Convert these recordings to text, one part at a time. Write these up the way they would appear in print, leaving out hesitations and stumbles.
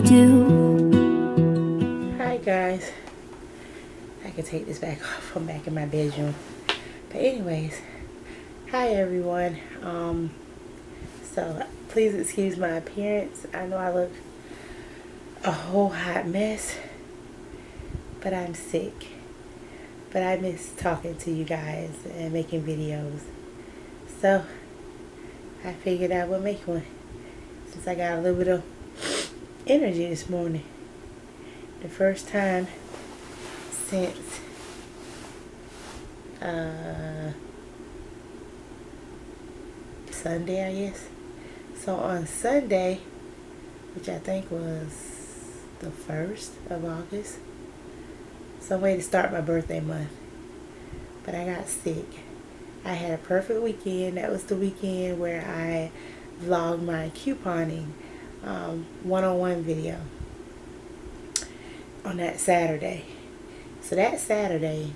do. Hi guys, I can take this back off. I'm back in my bedroom. But anyways, hi everyone. So please excuse my appearance. I know I look a whole hot mess, but I'm sick. But I miss talking to you guys and making videos. So I figured I would make one since I got a little bit of energy this morning. The first time since Sunday, I guess. So on Sunday, which I think was the 1st of August, some way to start my birthday month, but I got sick. I had a perfect weekend. That was the weekend where I vlogged my couponing one-on-one video on that Saturday. So that Saturday,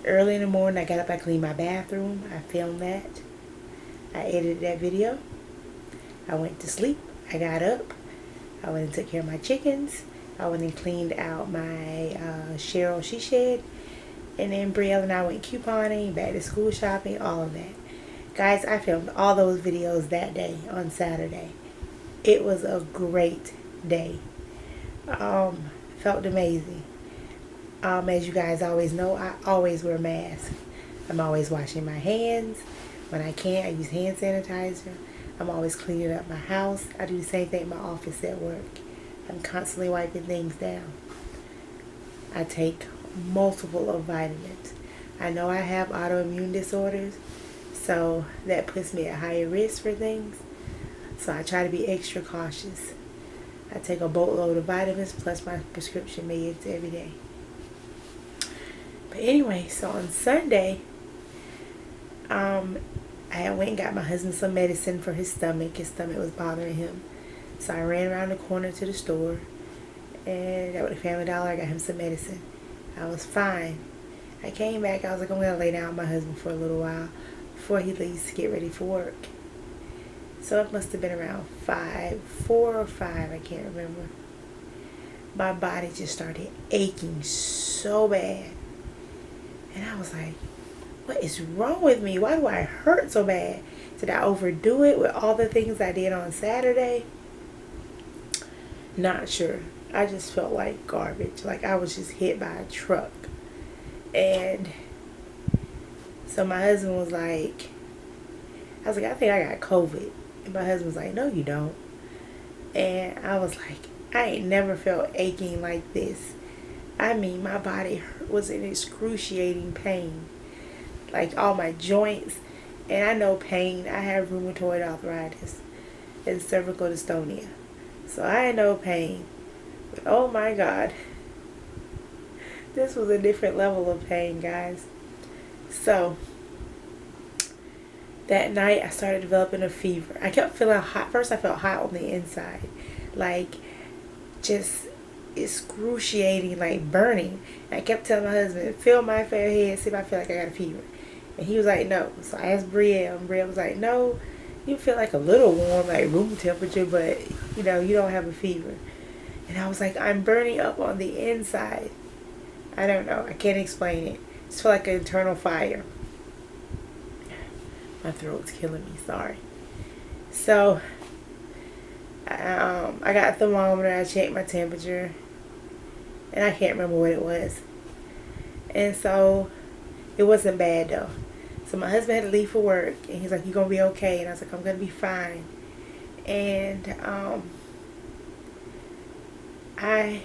early in the morning, I got up, I cleaned my bathroom, I filmed that, I edited that video, I went to sleep, I got up, I went and took care of my chickens, I went and cleaned out my Cheryl She Shed, and then Brielle and I went couponing, back to school shopping, all of that. Guys, I filmed all those videos that day on Saturday. It was a great day. Felt amazing. As you guys always know, I always wear a mask. I'm always washing my hands. When I can, I use hand sanitizer. I'm always cleaning up my house. I do the same thing in my office at work. I'm constantly wiping things down. I take multiple of vitamins. I know I have autoimmune disorders, so that puts me at higher risk for things. So I try to be extra cautious. I take a boatload of vitamins plus my prescription meds every day. But anyway, so on Sunday, I went and got my husband some medicine for his stomach. His stomach was bothering him. So I ran around the corner to the store and I went to Family Dollar. I got him some medicine. I was fine. I came back. I was like, I'm going to lay down with my husband for a little while before he leaves to get ready for work. So it must have been around 4 or 5, I can't remember. My body just started aching so bad. And I was like, what is wrong with me? Why do I hurt so bad? Did I overdo it with all the things I did on Saturday? Not sure. I just felt like garbage. Like I was just hit by a truck. And so my husband was like, I was like, I think I got COVID. And my husband was like, no, you don't. And I was like, I ain't never felt aching like this. I mean, my body was in excruciating pain. Like all my joints. And I know pain. I have rheumatoid arthritis and cervical dystonia. So I know pain. But oh my God. This was a different level of pain, guys. So that night I started developing a fever. I kept feeling hot. First I felt hot on the inside. Like just excruciating, like burning. And I kept telling my husband, feel my fair head, see if I feel like I got a fever. And he was like, no. So I asked Brielle, and Brielle was like, no, you feel like a little warm, like room temperature, but you know, you don't have a fever. And I was like, I'm burning up on the inside. I don't know. I can't explain it. It's feel like an internal fire. My throat's killing me. Sorry. So I got a thermometer. I checked my temperature, and I can't remember what it was. And so it wasn't bad though. So my husband had to leave for work, and he's like, "You gonna be okay?" And I was like, "I'm gonna be fine." And I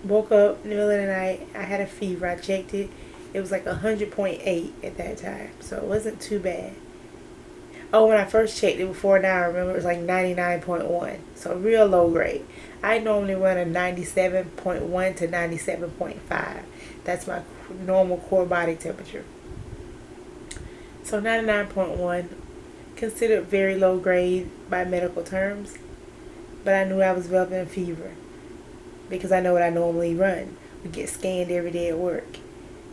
woke up in the middle of the night. I had a fever. I checked it. It was like 100.8 at that time, so it wasn't too bad. Oh, when I first checked it before now, I remember it was like 99.1, so real low grade. I normally run a 97.1 to 97.5. That's my normal core body temperature. So 99.1, considered very low grade by medical terms, but I knew I was developing a fever because I know what I normally run. We get scanned every day at work,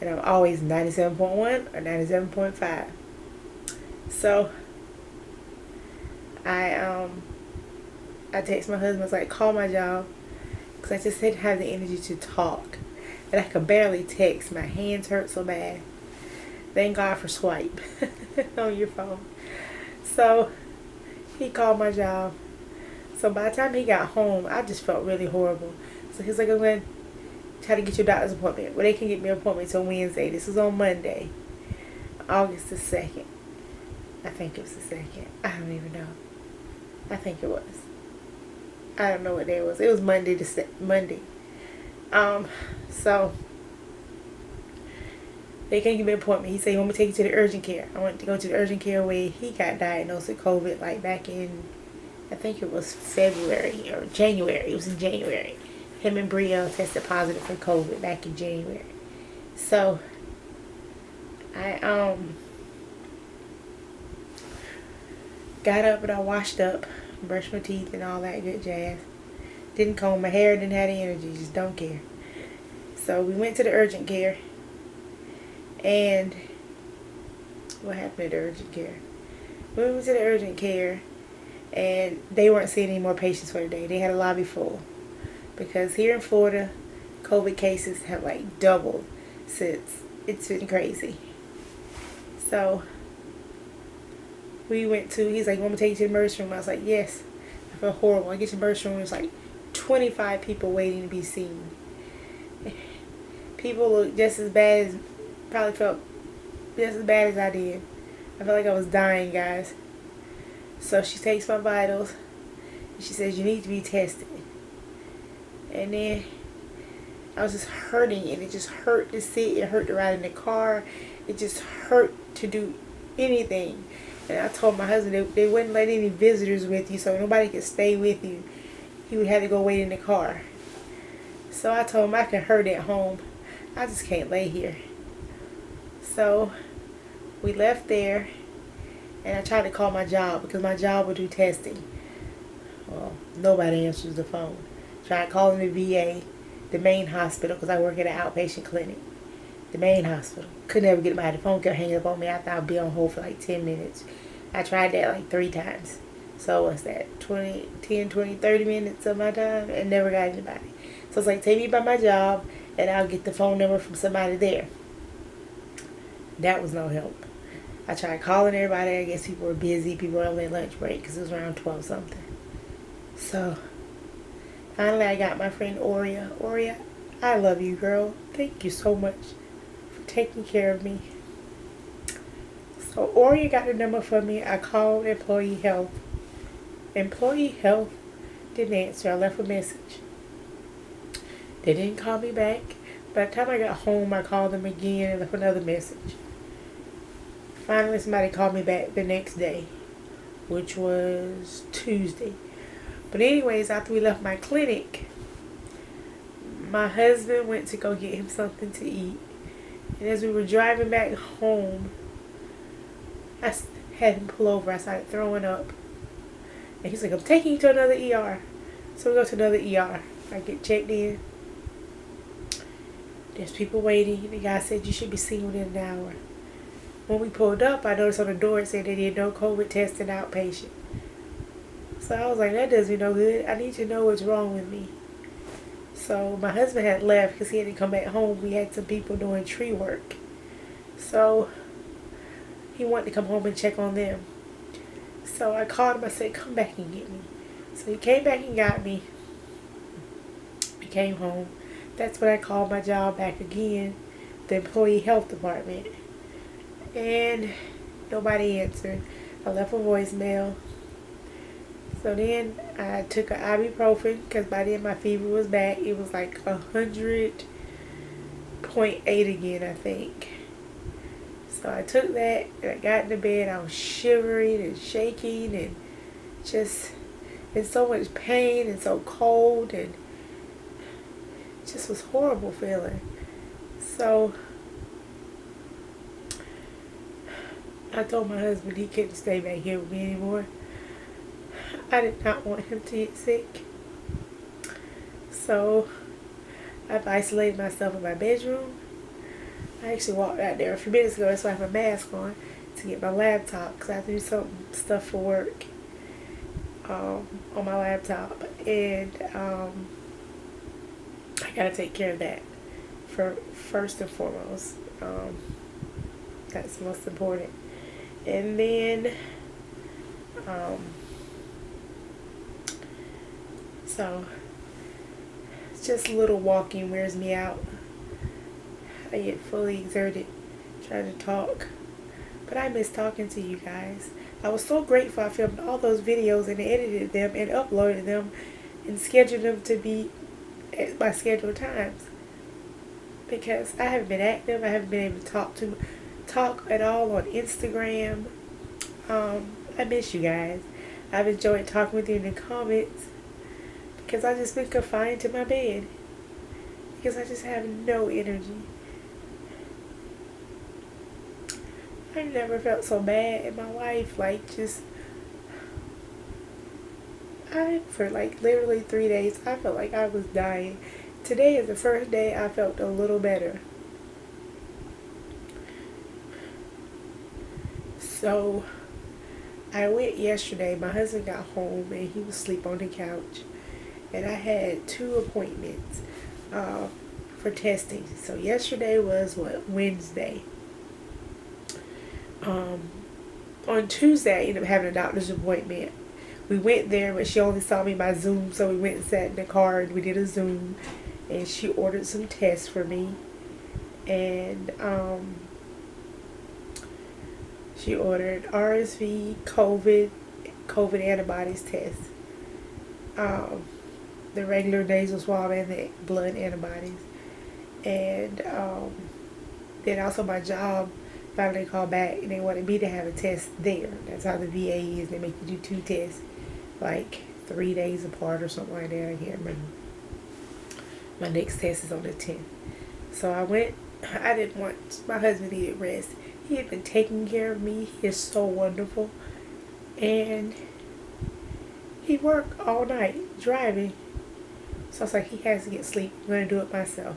and I'm always 97.1 or 97.5. So I I text my husband, I was like, call my job. Because I just didn't have the energy to talk. And I could barely text. My hands hurt so bad. Thank God for swipe on your phone. So he called my job. So by the time he got home, I just felt really horrible. So he's like, I'm going to try to get your doctor's appointment. Well, they can get me an appointment till Wednesday. This was on Monday, August the 2nd. I think it was the 2nd. I don't even know. I think it was. I don't know what day it was. It was Monday. So they can't give me an appointment. He said, you want me to take you to the urgent care? I went to go to the urgent care where he got diagnosed with COVID like back in, I think it was February or January. It was in January. Him and Brielle tested positive for COVID back in January. So I got up and I washed up, brushed my teeth and all that good jazz. Didn't comb my hair, didn't have the energy, just don't care. So we went to the urgent care. And what happened at the urgent care? We went to the urgent care and they weren't seeing any more patients for the day. They had a lobby full. Because here in Florida, COVID cases have like doubled since. It's been crazy. So we went to, he's like, want me to take you to the emergency room? I was like, yes. I felt horrible. I get to the emergency room, there's like 25 people waiting to be seen. People look just as bad as, probably felt just as bad as I did. I felt like I was dying, guys. So she takes my vitals and she says, you need to be tested. And then I was just hurting, and it just hurt to sit, it hurt to ride in the car, it just hurt to do anything. And I told my husband they wouldn't let any visitors with you, so nobody could stay with you. He would have to go wait in the car. So I told him I can hurt at home. I just can't lay here. So we left there, and I tried to call my job because my job would do testing. Well, nobody answers the phone. Tried calling the VA, the main hospital, because I work at an outpatient clinic. The main hospital. Could never get my the phone kept hanging up on me. I thought I'd be on hold for like 10 minutes. I tried that like 3 times. So what's that? 10, 20, 30 minutes of my time and never got anybody. So it's like, take me by my job and I'll get the phone number from somebody there. That was no help. I tried calling everybody. I guess people were busy. People were on their lunch break because it was around 12 something. So finally I got my friend Oria. Oria, I love you, girl. Thank you so much for taking care of me. So Oria got the number for me. I called Employee Health. Employee Health didn't answer. I left a message. They didn't call me back. By the time I got home, I called them again and left another message. Finally, somebody called me back the next day, which was Tuesday. But anyways, after we left my clinic, my husband went to go get him something to eat. And as we were driving back home, I had him pull over. I started throwing up. And he's like, I'm taking you to another ER. So we go to another ER. I get checked in. There's people waiting. The guy said you should be seen within an hour. When we pulled up, I noticed on the door it said they did no COVID testing outpatient. So I was like, that does me no good. I need to know what's wrong with me. So my husband had left because he had to come back home. We had some people doing tree work. So he wanted to come home and check on them. So I called him. I said, come back and get me. So he came back and got me. We came home. That's when I called my job back again, the Employee Health Department. And nobody answered. I left a voicemail. So then I took an ibuprofen because by then my fever was back. It was like 100.8 again, I think. So I took that and I got into bed. I was shivering and shaking and just in so much pain and so cold, and it just was horrible feeling. So I told my husband he couldn't stay back here with me anymore. I did not want him to get sick. So I've isolated myself in my bedroom. I actually walked out there a few minutes ago. That's why I have a mask on to get my laptop because I have to do some stuff for work. on my laptop, and I gotta take care of that for first and foremost. That's most important. And then, um, so just a little walking wears me out. I get fully exerted trying to talk, but I miss talking to you guys. I was so grateful I filmed all those videos and edited them and uploaded them and scheduled them to be at my scheduled times, because I haven't been active. I haven't been able to talk at all on Instagram. I miss you guys. I've enjoyed talking with you in the comments, because I just been confined to my bed because I just have no energy. I've never felt so bad in my life. Like, just, for like literally 3 days, I felt like I was dying. Today is the first day I felt a little better. So, I went yesterday. My husband got home and he was asleep on the couch. And I had 2 appointments for testing. So, yesterday was, Wednesday. On Tuesday, I ended up having a doctor's appointment. We went there, but she only saw me by Zoom, so we went and sat in the car and we did a Zoom. And she ordered some tests for me. And she ordered RSV, COVID antibodies test. The regular nasal swab and the blood antibodies. And then also my job finally called back and they wanted me to have a test there. That's how the VA is. They make you do 2 tests, like 3 days apart or something like that. I can't remember. My next test is on the 10th. So I went. I didn't want, my husband needed rest. He had been taking care of me. He is so wonderful. And he worked all night driving. So I was like, he has to get sleep. I'm going to do it myself.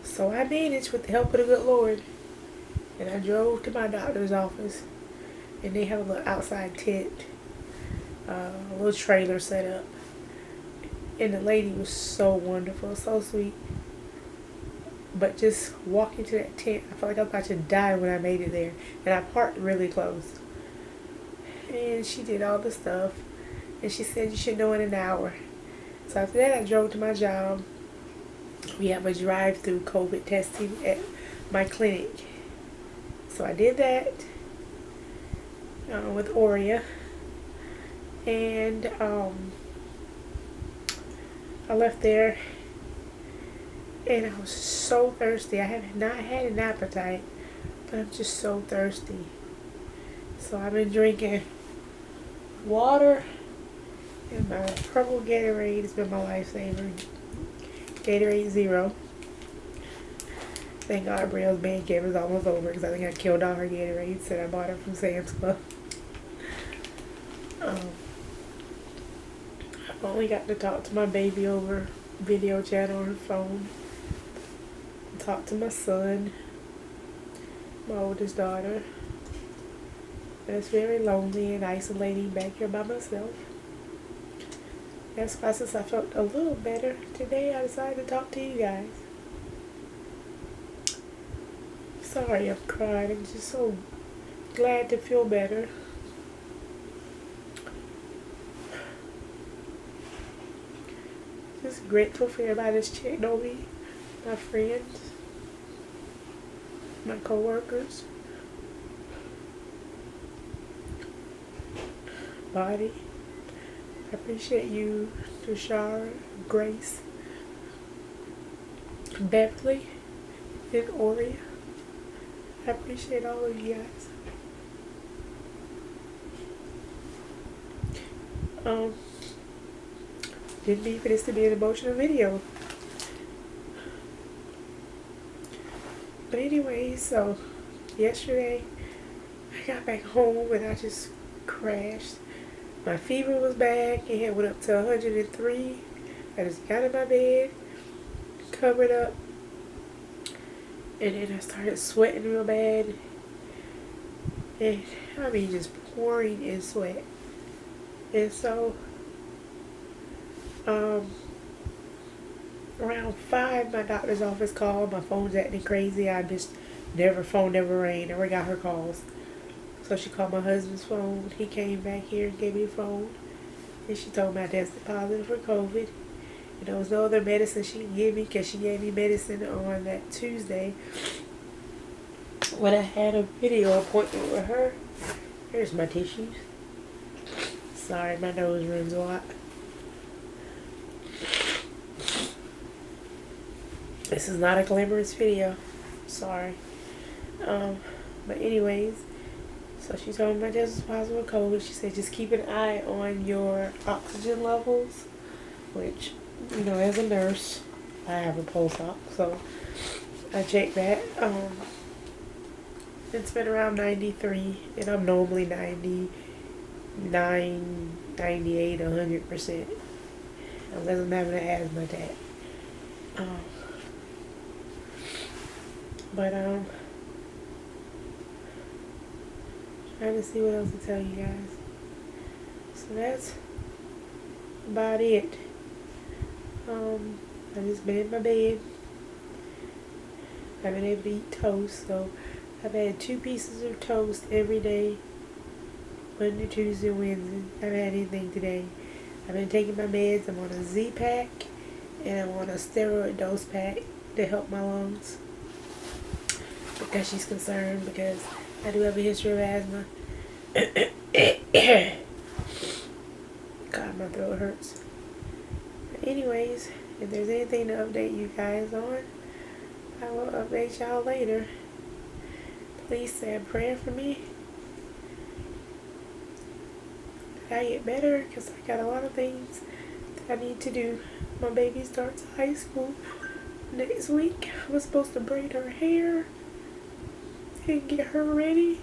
So I managed with the help of the good Lord. And I drove to my doctor's office. And they have a little outside tent. A little trailer set up. And the lady was so wonderful, so sweet. But just walking to that tent, I felt like I was about to die when I made it there. And I parked really close. And she did all the stuff. And she said you should know in an hour. So after that, I drove to my job. We have a drive-through COVID testing at my clinic. So I did that with Aurea. And I left there. And I was so thirsty. I have not had an appetite, but I'm just so thirsty. So I've been drinking water, and my purple Gatorade has been my lifesaver. Gatorade Zero. Thank God Brielle's band camp is almost over, because I think I killed all her Gatorades that I bought her from Sam's Club. I've only got to talk to my baby over video chat on her phone. Talk to my son, my oldest daughter. And it's very lonely and isolating back here by myself. That's why, since I felt a little better today, I decided to talk to you guys. Sorry I'm crying. I'm just so glad to feel better. Just grateful for everybody that's checked on me. My friends, my co-workers, Body. I appreciate you, Tashara, Grace, Beverly, and Aurea. I appreciate all of you guys. Didn't mean for this to be an emotional video. But anyway, so yesterday I got back home and I just crashed. My fever was back. It had went up to 103. I just got in my bed, covered up, and then I started sweating real bad. And I mean, just pouring in sweat. And so, around 5, my doctor's office called. My phone's acting crazy. Phone never rang. Never got her calls. So she called my husband's phone. He came back here and gave me the phone. And she told me I tested positive for COVID. And there was no other medicine she could give me because she gave me medicine on that Tuesday when I had a video appointment with her. Here's my tissues. Sorry, my nose runs a lot. This is not a glamorous video. Sorry. But anyways, so she told me my test was positive for COVID. She said just keep an eye on your oxygen levels, which, you know, as a nurse, I have a pulse ox, so I checked that. It's been around 93, and I'm normally 99, 98, 100%, unless I'm having an asthma attack. Trying to see what else to tell you guys. So that's about it. I've just been in my bed. I've been able to eat toast, so I've had 2 pieces of toast every day, Monday, Tuesday, Wednesday. I haven't had anything today. I've been taking my meds. I'm on a Z-Pack, and I'm on a steroid dose pack to help my lungs, because she's concerned because I do have a history of asthma. God, my throat hurts. But anyways, if there's anything to update you guys on, I will update y'all later. Please say a prayer for me that I get better, because I got a lot of things that I need to do. My baby starts high school next week. I was supposed to braid her hair and get her ready.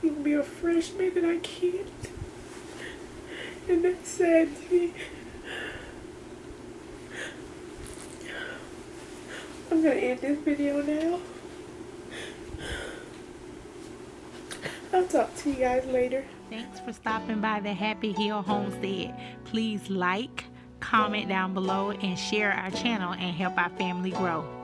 She's gonna be a freshman and I can't. And that's sad to me. I'm gonna end this video now. I'll talk to you guys later. Thanks for stopping by the Happy Hill Homestead. Please like, comment down below, and share our channel and help our family grow.